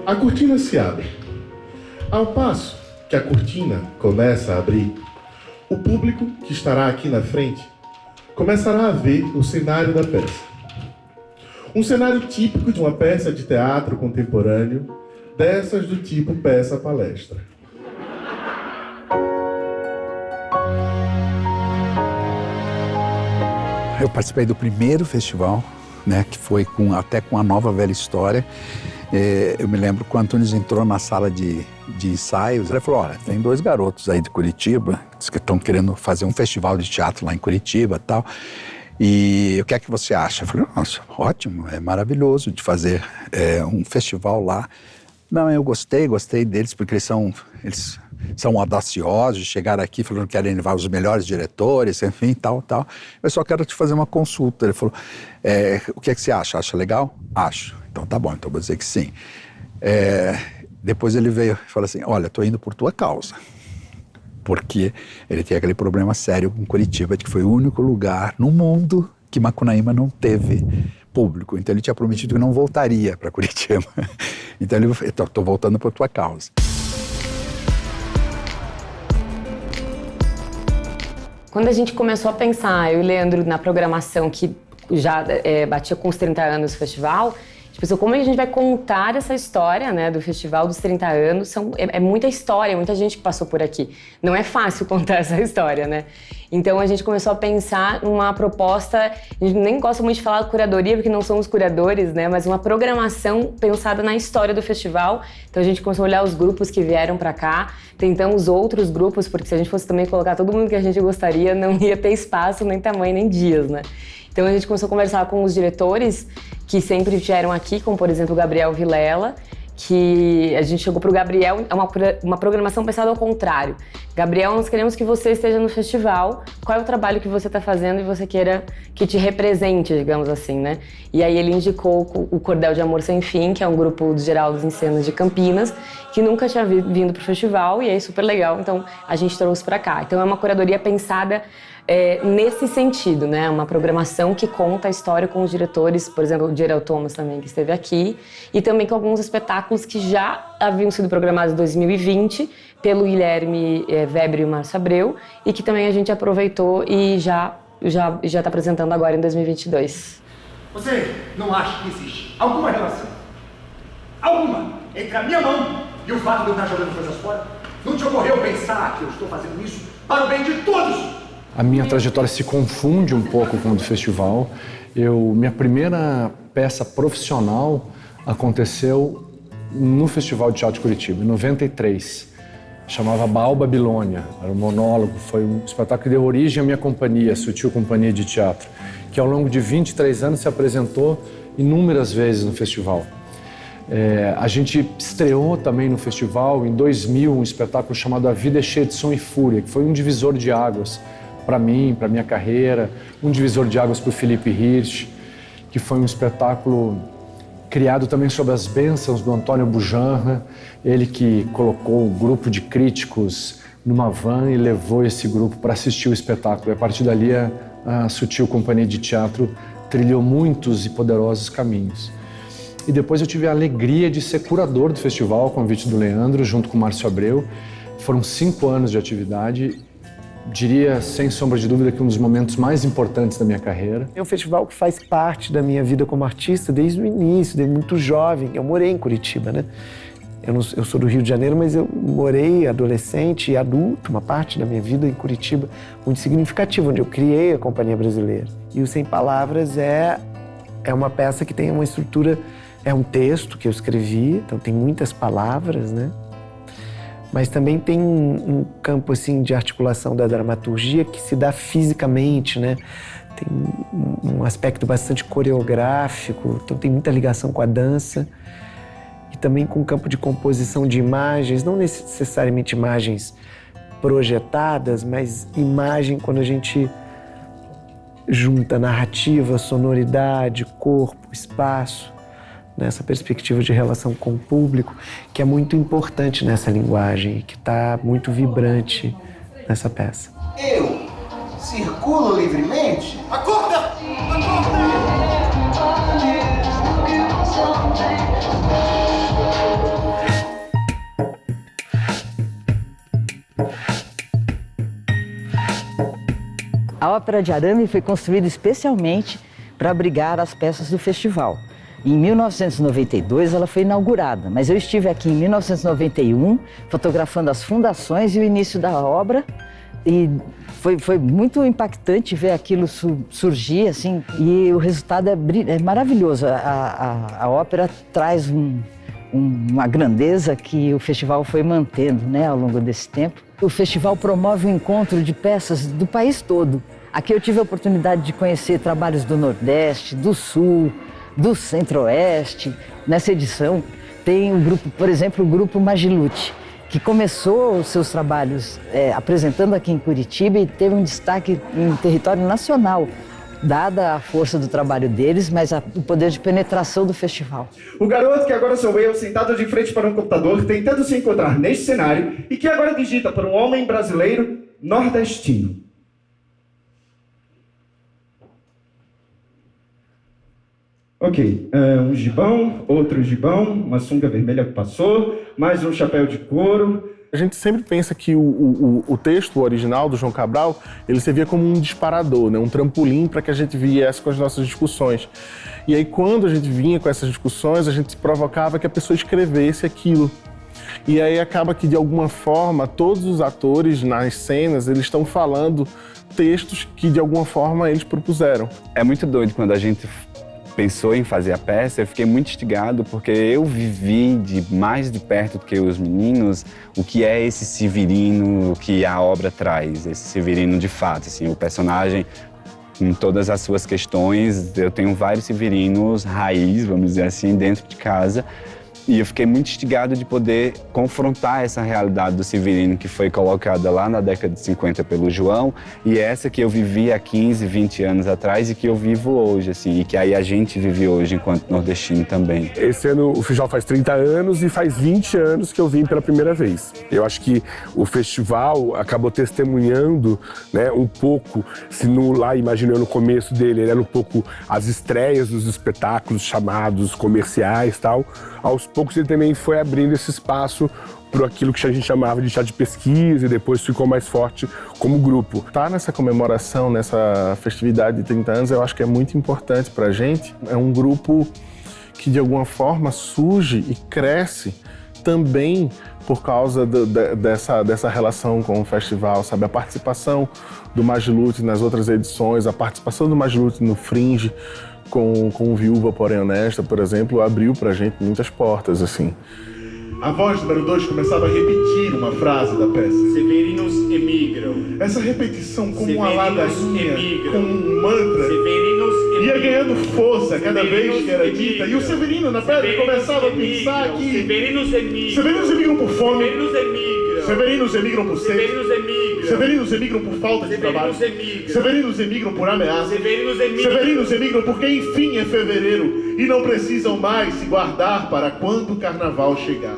A cortina se abre. Ao passo que a cortina começa a abrir, o público que estará aqui na frente começará a ver o cenário da peça. Um cenário típico de uma peça de teatro contemporâneo, dessas do tipo peça-palestra. Eu participei do primeiro festival, né, que foi até com a Nova Velha História. Eu me lembro quando o Antunes entrou na sala de ensaios, ele falou, olha, tem 2 garotos aí de Curitiba que estão querendo fazer um festival de teatro lá em Curitiba e tal. E o que é que você acha? Eu falei, nossa, ótimo, é maravilhoso de fazer um festival lá. Não, eu gostei deles, porque eles são audaciosos, chegaram aqui falando que querem levar os melhores diretores, enfim, tal. Eu só quero te fazer uma consulta. Ele falou, o que é que você acha? Acha legal? Acho. Então tá bom, então vou dizer que sim. Depois ele veio e falou assim, olha, tô indo por tua causa. Porque ele tem aquele problema sério com Curitiba, de que foi o único lugar no mundo que Macunaíma não teve público. Então ele tinha prometido que não voltaria para Curitiba. Então ele falou, tô voltando por tua causa. Quando a gente começou a pensar, eu e o Leandro, na programação que já batia com os 30 anos do festival, a gente pensou como a gente vai contar essa história, né, do festival dos 30 anos. É muita história, muita gente que passou por aqui. Não é fácil contar essa história, né? Então a gente começou a pensar numa proposta, a gente nem gosta muito de falar curadoria, porque não somos curadores, né? Mas uma programação pensada na história do festival. Então a gente começou a olhar os grupos que vieram pra cá, tentamos outros grupos, porque se a gente fosse também colocar todo mundo que a gente gostaria, não ia ter espaço, nem tamanho, nem dias, né? Então a gente começou a conversar com os diretores que sempre vieram aqui, como por exemplo o Gabriel Vilela, que a gente chegou pro Gabriel, é uma programação pensada ao contrário. Gabriel, nós queremos que você esteja no festival, qual é o trabalho que você está fazendo e você queira que te represente, digamos assim, né? E aí ele indicou o Cordel de Amor Sem Fim, que é um grupo dos Geraldos Encenas de Campinas, que nunca tinha vindo pro festival e é super legal, então a gente trouxe para cá. Então é uma curadoria pensada nesse sentido, né? Uma programação que conta a história com os diretores, por exemplo, o Gerald Thomas também, que esteve aqui, e também com alguns espetáculos que já haviam sido programados em 2020 pelo Guilherme Weber e o Márcio Abreu, e que também a gente aproveitou e já está apresentando agora em 2022. Você não acha que existe alguma relação, entre a minha mão e o fato de eu estar jogando coisas fora? Não te ocorreu pensar que eu estou fazendo isso para o bem de todos? A minha trajetória se confunde um pouco com a do festival. Minha primeira peça profissional aconteceu no Festival de Teatro de Curitiba, em 93. Chamava Baal Babilônia, era um monólogo, foi um espetáculo que deu origem à minha companhia, a Sutil Companhia de Teatro, que ao longo de 23 anos se apresentou inúmeras vezes no festival. A gente estreou também no festival, em 2000, um espetáculo chamado A Vida é Cheia de Som e Fúria, que foi um divisor de águas para mim, para minha carreira, um divisor de águas para o Felipe Hirsch, que foi um espetáculo criado também sob as bênçãos do Antônio Bujanra, ele que colocou um grupo de críticos numa van e levou esse grupo para assistir o espetáculo. E a partir dali a Sutil Companhia de Teatro trilhou muitos e poderosos caminhos. E depois eu tive a alegria de ser curador do festival, ao convite do Leandro, junto com o Márcio Abreu. Foram 5 anos de atividade. Diria, sem sombra de dúvida, que um dos momentos mais importantes da minha carreira. É um festival que faz parte da minha vida como artista desde o início, desde muito jovem. Eu morei em Curitiba, né? Eu sou do Rio de Janeiro, mas eu morei adolescente e adulto, uma parte da minha vida em Curitiba, muito significativa, onde eu criei a Companhia Brasileira. E o Sem Palavras é uma peça que tem uma estrutura, é um texto que eu escrevi, então tem muitas palavras, né? Mas também tem um campo assim de articulação da dramaturgia que se dá fisicamente, né? Tem um aspecto bastante coreográfico, então tem muita ligação com a dança e também com o campo de composição de imagens, não necessariamente imagens projetadas, mas imagem quando a gente junta narrativa, sonoridade, corpo, espaço, nessa perspectiva de relação com o público, que é muito importante nessa linguagem, que está muito vibrante nessa peça. Eu circulo livremente? Acorda! Acorda! A Ópera de Arame foi construída especialmente para abrigar as peças do festival. Em 1992 ela foi inaugurada, mas eu estive aqui em 1991 fotografando as fundações e o início da obra e foi muito impactante ver aquilo surgir assim, e o resultado é maravilhoso. A ópera traz uma grandeza que o festival foi mantendo, né, ao longo desse tempo. O festival promove o encontro de peças do país todo. Aqui eu tive a oportunidade de conhecer trabalhos do Nordeste, do Sul, do Centro-Oeste. Nessa edição tem o grupo, por exemplo, o grupo Magilute, que começou os seus trabalhos apresentando aqui em Curitiba e teve um destaque em território nacional, dada a força do trabalho deles, mas o poder de penetração do festival. O garoto que agora sou eu, sentado de frente para um computador, tentando se encontrar neste cenário e que agora digita para um homem brasileiro nordestino. Ok, um gibão, outro gibão, uma sunga vermelha que passou, mais um chapéu de couro. A gente sempre pensa que o texto original do João Cabral, ele servia como um disparador, né? Um trampolim para que a gente viesse com as nossas discussões. E aí, quando a gente vinha com essas discussões, a gente provocava que a pessoa escrevesse aquilo. E aí acaba que, de alguma forma, todos os atores nas cenas, eles estão falando textos que, de alguma forma, eles propuseram. É muito doido quando a gente pensou em fazer a peça, eu fiquei muito instigado porque eu vivi mais de perto do que os meninos o que é esse Severino que a obra traz, esse Severino de fato, assim, o personagem com todas as suas questões. Eu tenho vários Severinos raiz, vamos dizer assim, dentro de casa. E eu fiquei muito instigado de poder confrontar essa realidade do Severino que foi colocada lá na década de 50 pelo João e essa que eu vivi há 15, 20 anos atrás e que eu vivo hoje, assim, e que aí a gente vive hoje enquanto nordestino também. Esse ano o festival faz 30 anos e faz 20 anos que eu vim pela primeira vez. Eu acho que o festival acabou testemunhando, né, um pouco, se lá imaginando no começo dele, ele era um pouco as estreias dos espetáculos chamados comerciais e tal. Aos poucos ele também foi abrindo esse espaço para aquilo que a gente chamava de chá de pesquisa e depois ficou mais forte como grupo. Tá nessa comemoração, nessa festividade de 30 anos, eu acho que é muito importante para a gente. É um grupo que de alguma forma surge e cresce também por causa dessa relação com o festival, sabe? A participação do Magilute nas outras edições, a participação do Magilute no Fringe, com Viúva Porém Honesta, por exemplo, abriu pra gente muitas portas, assim. A voz número 2 começava a repetir uma frase da peça. Severinos emigram. Essa repetição como Severinos uma ladainha, emigram. como um mantra, Severinos ia ganhando força cada Severinos vez que era emigram. dita. E o Severino, na pedra, começava a pensar que... Severinos emigram. Severinos emigram por fome. Severinos emigram. Severinos emigram por sede. Severinos emigram. Severinos emigram por falta de trabalho. Severinos emigram. Severinos emigram por ameaça. Severinos emigram. Severinos emigram porque enfim é fevereiro e não precisam mais se guardar para quando o carnaval chegar.